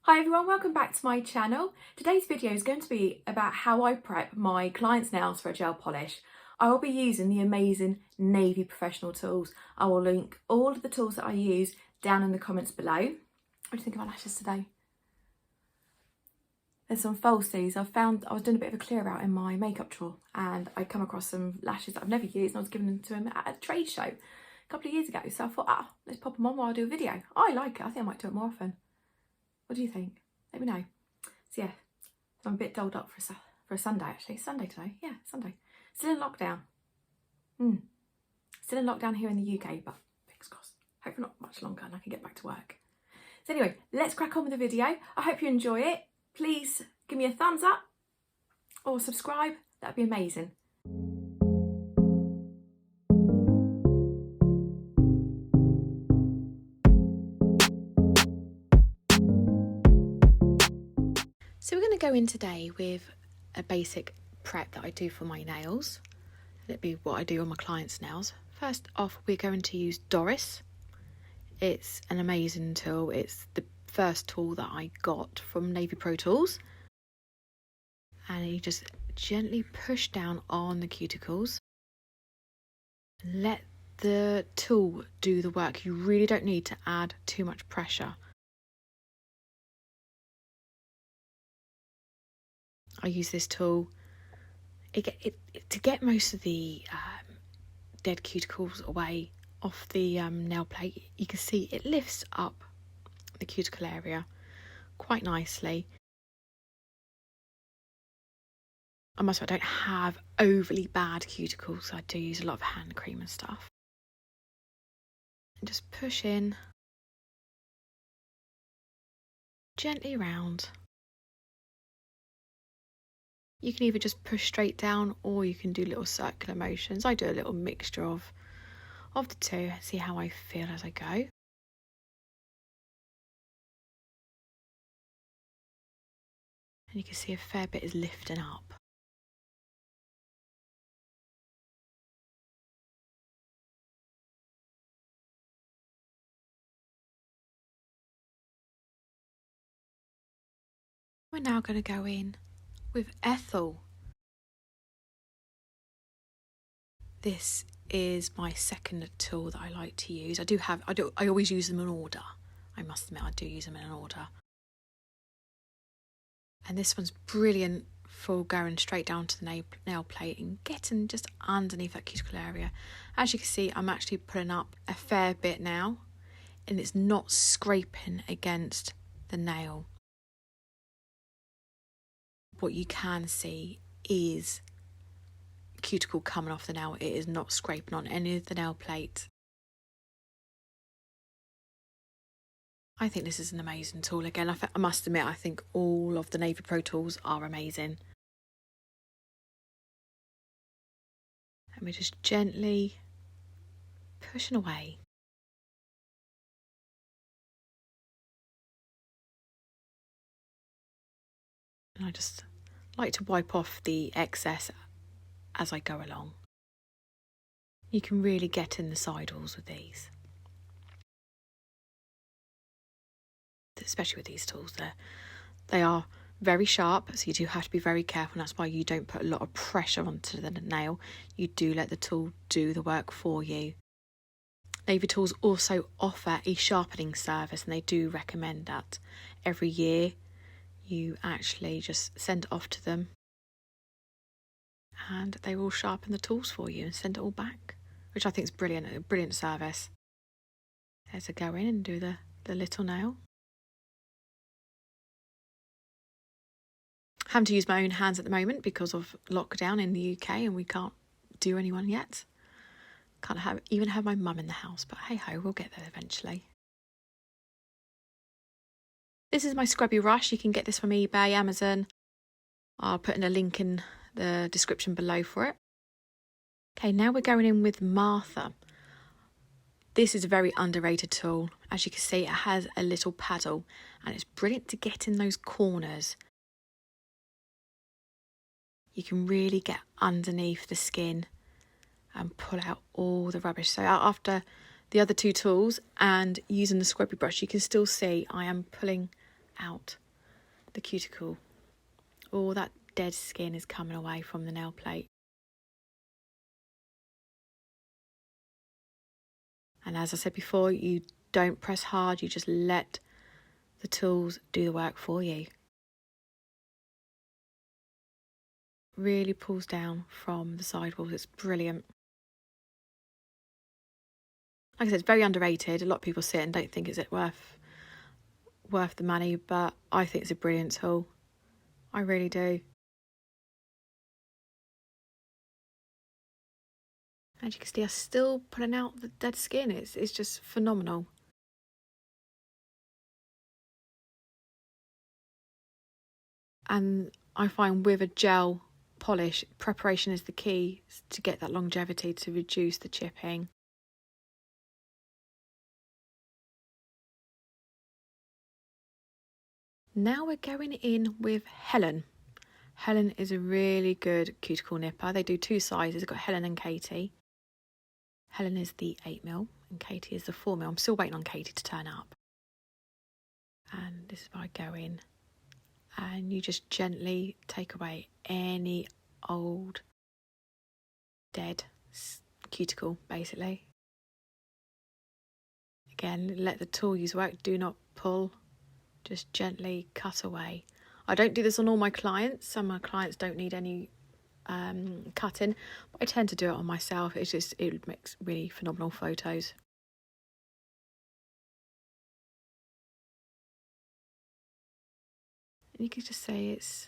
Hi everyone, welcome back to my channel. Today's video is going to be about how I prep my clients' nails for a gel polish. I will be using the amazing Navy Professional tools. I will link all of the tools that I use down in the comments below. What do you think of my lashes today? There's some falsies. I was doing a bit of a clear out in my makeup drawer and I come across some lashes that I've never used and I was giving them to him at a trade show a couple of years ago. So I thought, let's pop them on while I do a video. I like it. I think I might do it more often. What do you think? Let me know. So yeah, so I'm a bit dolled up for a Sunday actually. Sunday today. Yeah, Sunday. Still in lockdown. Still in lockdown here in the UK, but fingers crossed. Hopefully not much longer and I can get back to work. So anyway, let's crack on with the video. I hope you enjoy it. Please give me a thumbs up or subscribe. That'd be amazing. So we're going to go in today with a basic prep that I do for my nails. It'll be what I do on my clients' nails. First off, we're going to use Doris. It's an amazing tool. It's the first tool that I got from NavyProTools. And you just gently push down on the cuticles. Let the tool do the work. You really don't need to add too much pressure. I use this tool to get most of the dead cuticles away off the nail plate. You can see it lifts up the cuticle area quite nicely. I must admit, I don't have overly bad cuticles. I do use a lot of hand cream and stuff. And just push in gently around. You can either just push straight down or you can do little circular motions. I do a little mixture of the two, see how I feel as I go. And you can see a fair bit is lifting up. We're now going to go in with Ethel. This is my second tool that I like to use. I always use them in order. I must admit, I do use them in an order. And this one's brilliant for going straight down to the nail plate and getting just underneath that cuticle area. As you can see, I'm actually pulling up a fair bit now, and it's not scraping against the nail. What you can see is cuticle coming off the nail. It is not scraping on any of the nail plate. I think this is an amazing tool. Again, I must admit, I think all of the NavyProTools are amazing. And we're just gently pushing away. And I just like to wipe off the excess as I go along. You can really get in the sidewalls with these. Especially with these tools, they are very sharp, so you do have to be very careful, and that's why you don't put a lot of pressure onto the nail. You do let the tool do the work for you. NavyTools also offer a sharpening service, and they do recommend that every year you actually just send it off to them and they will sharpen the tools for you and send it all back, which I think is brilliant, a brilliant service. There's a go in and do the little nail. Having to use my own hands at the moment because of lockdown in the UK and we can't do anyone yet. Can't even have my mum in the house, but hey ho, we'll get there eventually. This is my Scrubby Rush. You can get this from eBay, Amazon. I'll put in a link in the description below for it. Okay, now we're going in with Martha. This is a very underrated tool. As you can see, it has a little paddle and it's brilliant to get in those corners. You can really get underneath the skin and pull out all the rubbish. So after the other two tools and using the Scrubby Brush, you can still see I am pulling out the cuticle. All that dead skin is coming away from the nail plate. And as I said before, you don't press hard, you just let the tools do the work for you. Really pulls down from the sidewalls. It's brilliant. Like I said, it's very underrated. A lot of people see it and don't think it's worth the money, but I think it's a brilliant tool. I really do. As you can see, I'm still pulling out the dead skin. It's just phenomenal. And I find with a gel polish, preparation is the key to get that longevity, to reduce the chipping. Now we're going in with Helen. Helen is a really good cuticle nipper. They do two sizes. I've got Helen and Katie. Helen is the 8mm and Katie is the 4mm. I'm still waiting on Katie to turn up. And this is where I go in. And you just gently take away any old dead cuticle, basically. Again, let the tool use work. Do not pull. Just gently cut away. I don't do this on all my clients. Some of my clients don't need any cutting, but I tend to do it on myself. It makes really phenomenal photos. And you can just say it's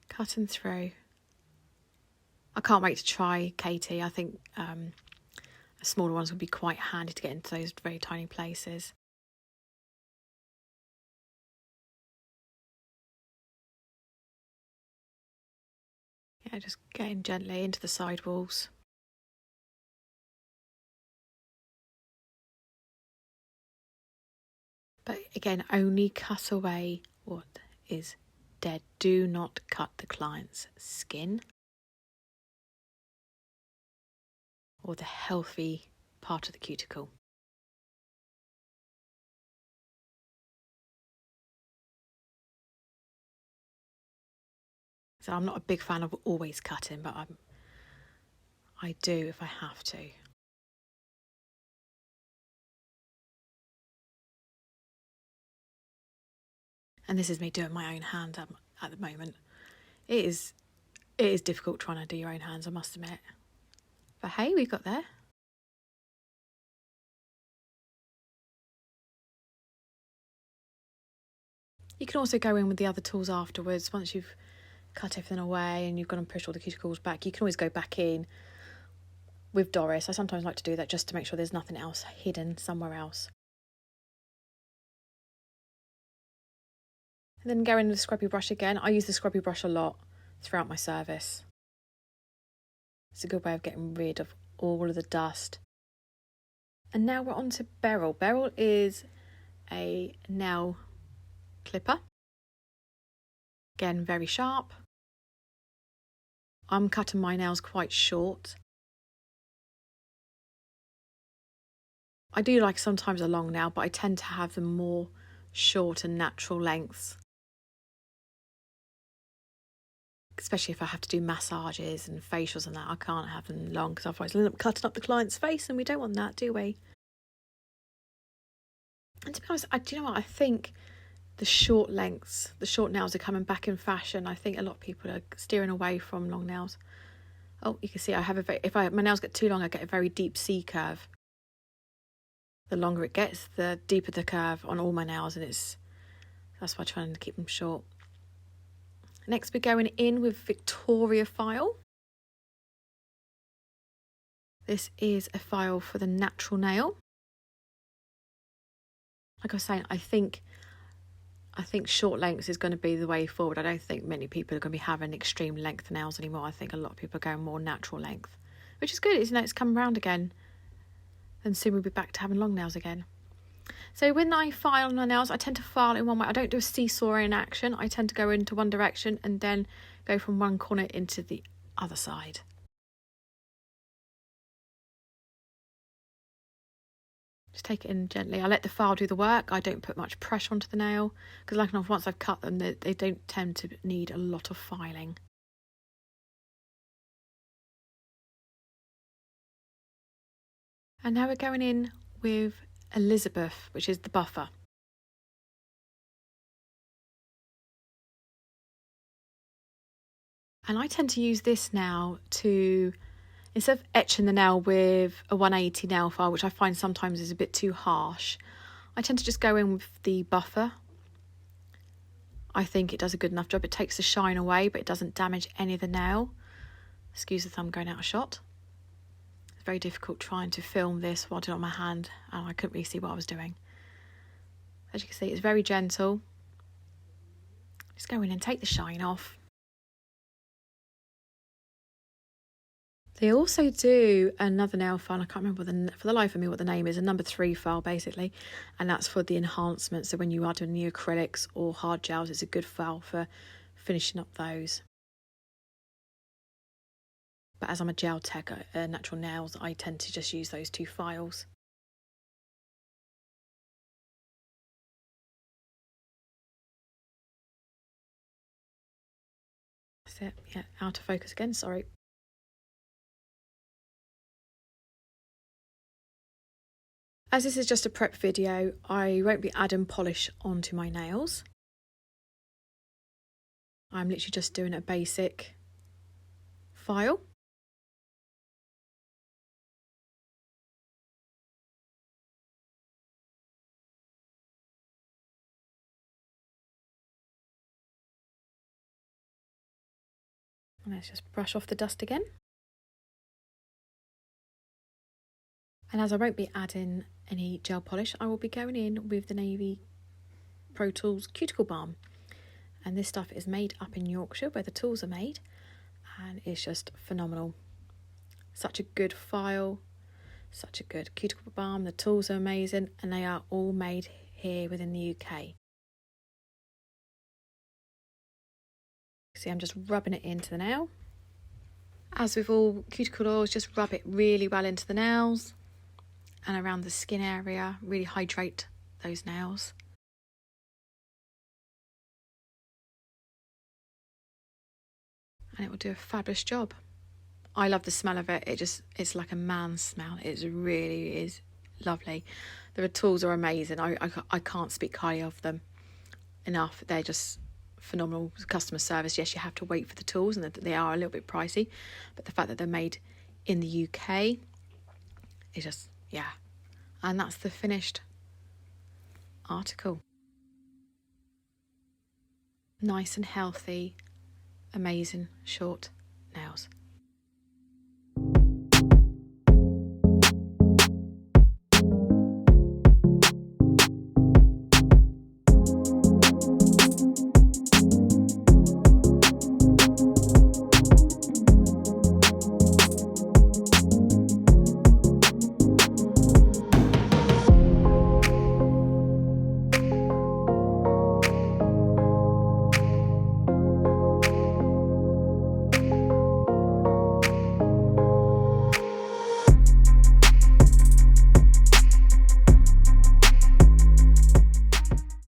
cutting through. I can't wait to try Katie. I think smaller ones would be quite handy to get into those very tiny places. Yeah, just getting gently into the sidewalls. But again, only cut away what is dead. Do not cut the client's skin or the healthy part of the cuticle. So I'm not a big fan of always cutting, but I do if I have to. And this is me doing my own hand at the moment. It is difficult trying to do your own hands, I must admit. But hey, we got there. You can also go in with the other tools afterwards. Once you've cut everything away and you've gone and pushed all the cuticles back, you can always go back in with Doris. I sometimes like to do that just to make sure there's nothing else hidden somewhere else. And then go in with the Scrubby Brush again. I use the Scrubby Brush a lot throughout my service. It's a good way of getting rid of all of the dust. And now we're on to Beryl. Beryl is a nail clipper. Again, very sharp. I'm cutting my nails quite short. I do like sometimes a long nail, but I tend to have them more short and natural lengths. Especially if I have to do massages and facials and that, I can't have them long because otherwise I'll end up cutting up the client's face, and we don't want that, do we? And to be honest, do you know what? I think the short lengths, the short nails are coming back in fashion. I think a lot of people are steering away from long nails. Oh, you can see I have my nails get too long, I get a very deep C curve. The longer it gets, the deeper the curve on all my nails, and that's why I'm trying to keep them short. Next, we're going in with Victoria file. This is a file for the natural nail. Like I was saying, I think short lengths is going to be the way forward. I don't think many people are going to be having extreme length nails anymore. I think a lot of people are going more natural length, which is good, isn't it? It's come around again. And soon we'll be back to having long nails again. So when I file my nails, I tend to file in one way. I don't do a seesaw in action. I tend to go into one direction and then go from one corner into the other side. Just take it in gently. I let the file do the work. I don't put much pressure onto the nail because like enough, once I've cut them, they don't tend to need a lot of filing. And now we're going in with Elizabeth, which is the buffer. And I tend to use this now to, instead of etching the nail with a 180 nail file, which I find sometimes is a bit too harsh, I tend to just go in with the buffer. I think it does a good enough job. It takes the shine away, but it doesn't damage any of the nail. Excuse the thumb going out of shot. It's very difficult trying to film this while I did it on my hand, and I couldn't really see what I was doing. As you can see, it's very gentle. Just go in and take the shine off. They also do another nail file. I can't remember for the life of me what the name is. A number 3 file basically, and that's for the enhancement. So when you are doing new acrylics or hard gels, it's a good file for finishing up those. But as I'm a gel tech, natural nails, I tend to just use those 2 files. That's it. Yeah, out of focus again. Sorry. As this is just a prep video, I won't be adding polish onto my nails. I'm literally just doing a basic file. And let's just brush off the dust again. And as I won't be adding any gel polish, I will be going in with the NavyProTools Cuticle Balm. And this stuff is made up in Yorkshire where the tools are made, and it's just phenomenal. Such a good file, such a good cuticle balm. The tools are amazing, and they are all made here within the UK. See, I'm just rubbing it into the nail. As with all cuticle oils, just rub it really well into the nails and around the skin area. Really hydrate those nails. And it will do a fabulous job. I love the smell of it. It's like a man's smell. It really is lovely. The tools are amazing. I can't speak highly of them enough. They're just phenomenal customer service. Yes, you have to wait for the tools and they are a little bit pricey, but the fact that they're made in the UK is just, yeah. And that's the finished article. Nice and healthy, amazing short nails.